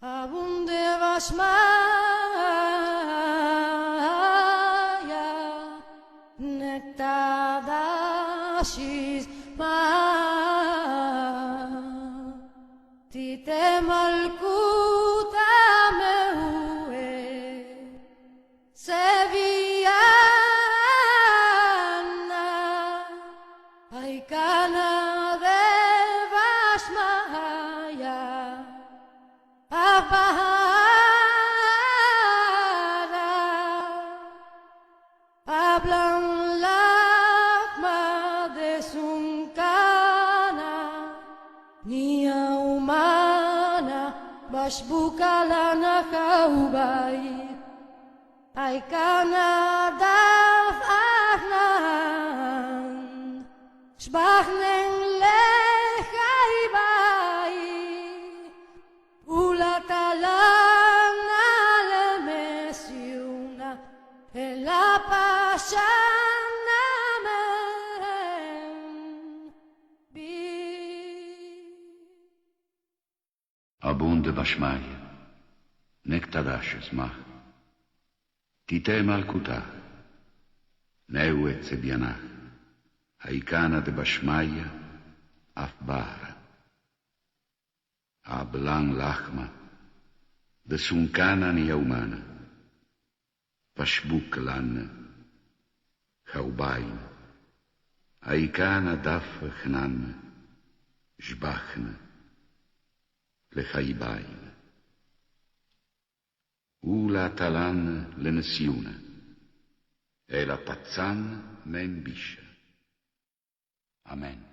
Abunde Vashmaya Nektadashis Ma Tite Malkuta Meue Seviana Aikana de Vashmaya Apahara hablan lahma de sunkana nia humana bashbukalana kaubai aikana dafahnan shbachnen lechaibai Ulatalana le mesiuna e la pasciana bi. Abunde Vashmaya, Nektadashes Mach, Tite Malkutah, Neuet Sebianach, Haikana de Vashmaya, Afbara. Ablan Lachma, de Sunkana nia humana, Pashbuk lan, Chaubain, Aikana daf chnan, Jbachna, Lechaibain. Ula talan le nesiuna, e la pazzan men bisha. Amen.